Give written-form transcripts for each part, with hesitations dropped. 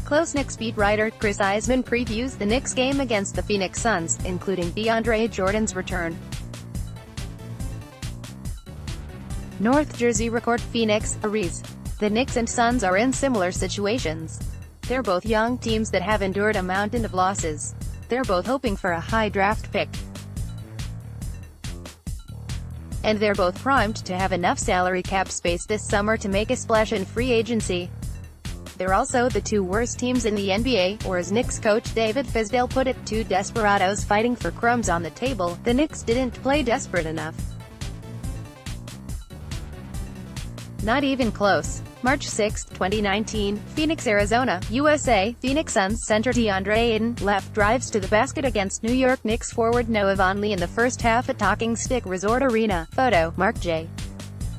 Close Knicks beat writer Chris Iseman previews the Knicks game against the Phoenix Suns, including DeAndre Jordan's return. North Jersey RecordPHOENIX, Ariz. The Knicks and Suns are in similar situations. They're both young teams that have endured a mountain of losses. They're both hoping for a high draft pick. And they're both primed to have enough salary cap space this summer to make a splash in free agency. They're also the two worst teams in the NBA, or as Knicks coach David Fizdale put it, two desperados fighting for crumbs on the table. The Knicks didn't play desperate enough. Not even close. March 6, 2019, Phoenix, Arizona, USA. Phoenix Suns center DeAndre Jordan left drives to the basket against New York Knicks forward Noah Vonleh in the first half at Talking Stick Resort Arena. Photo, Mark J.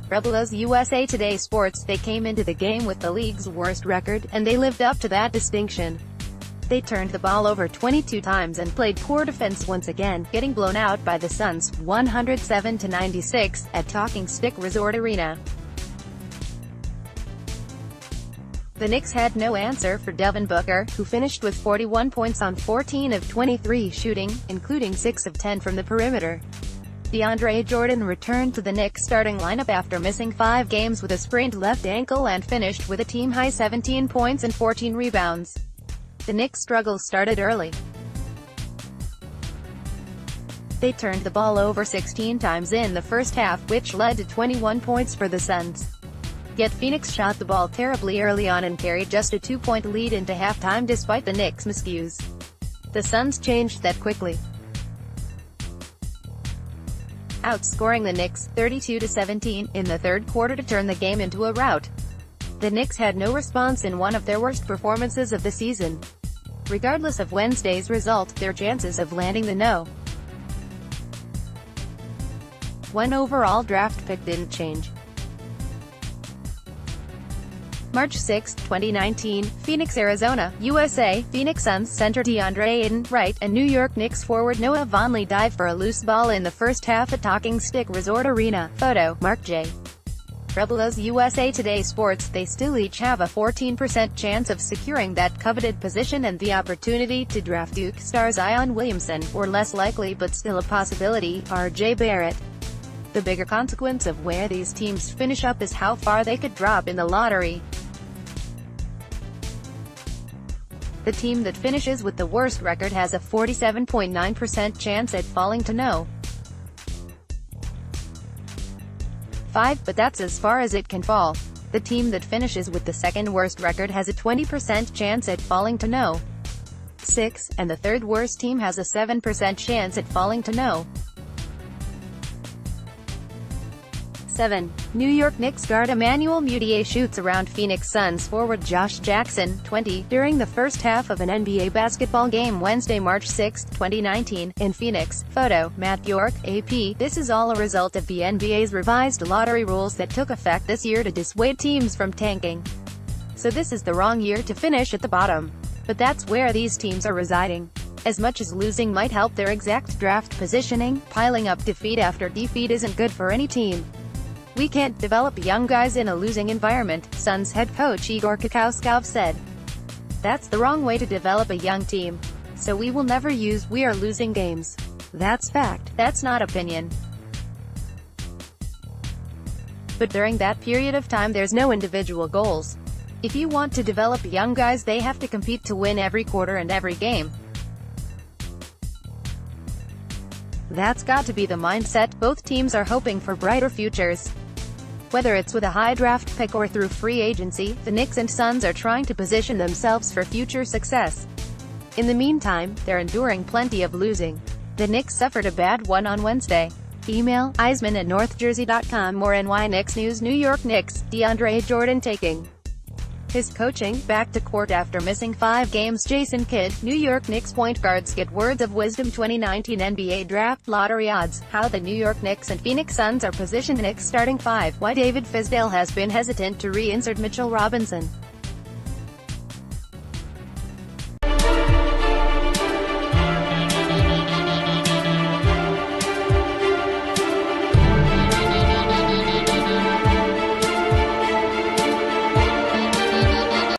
Rebels USA Today Sports. They came into the game with the league's worst record, and they lived up to that distinction. They turned the ball over 22 times and played poor defense once again, getting blown out by the Suns, 107-96, at Talking Stick Resort Arena. The Knicks had no answer for Devin Booker, who finished with 41 points on 14 of 23 shooting, including 6 of 10 from the perimeter. DeAndre Jordan returned to the Knicks starting lineup after missing 5 games with a sprained left ankle and finished with a team-high 17 points and 14 rebounds. The Knicks' struggles started early. They turned the ball over 16 times in the first half, which led to 21 points for the Suns. Yet Phoenix shot the ball terribly early on and carried just a 2-point lead into halftime despite the Knicks' miscues. The Suns changed that quickly, outscoring the Knicks, 32-17, in the third quarter to turn the game into a rout. The Knicks had no response in one of their worst performances of the season. Regardless of Wednesday's result, their chances of landing the No. 1 overall draft pick didn't change. March 6, 2019, Phoenix, Arizona, USA. Phoenix Suns center DeAndre Jordan, right, and New York Knicks forward Noah Vonleh dive for a loose ball in the first half at Talking Stick Resort Arena. Photo, Mark J. Rebels USA Today Sports. They still each have a 14% chance of securing that coveted position and the opportunity to draft Duke star Zion Williamson, or less likely but still a possibility, R.J. Barrett. The bigger consequence of where these teams finish up is how far they could drop in the lottery. The team that finishes with the worst record has a 47.9% chance at falling to No. 5, but that's as far as it can fall. The team that finishes with the second worst record has a 20% chance at falling to No. 6, and the third worst team has a 7% chance at falling to No. 7. New York Knicks guard Emmanuel Mudiay shoots around Phoenix Suns forward Josh Jackson, 20, during the first half of an NBA basketball game Wednesday, March 6, 2019, in Phoenix. Photo, Matt York, AP. This is all a result of the NBA's revised lottery rules that took effect this year to dissuade teams from tanking. So this is the wrong year to finish at the bottom. But that's where these teams are residing. As much as losing might help their exact draft positioning, piling up defeat after defeat isn't good for any team. We can't develop young guys in a losing environment, Suns head coach Igor Kokoskov said. That's the wrong way to develop a young team. So we will never use "we are losing games." That's fact, that's not opinion. But during that period of time there's no individual goals. If you want to develop young guys, they have to compete to win every quarter and every game. That's got to be the mindset. Both teams are hoping for brighter futures. Whether it's with a high draft pick or through free agency, the Knicks and Suns are trying to position themselves for future success. In the meantime, they're enduring plenty of losing. The Knicks suffered a bad one on Wednesday. Email, Iseman@northjersey.com. More NY Knicks news. New York Knicks, DeAndre Jordan taking his coaching back to court after missing 5 games. Jason Kidd. New York Knicks point guards get words of wisdom. 2019 NBA Draft Lottery odds. How the New York Knicks and Phoenix Suns are positioned. Knicks starting 5. Why David Fizdale has been hesitant to reinsert Mitchell Robinson.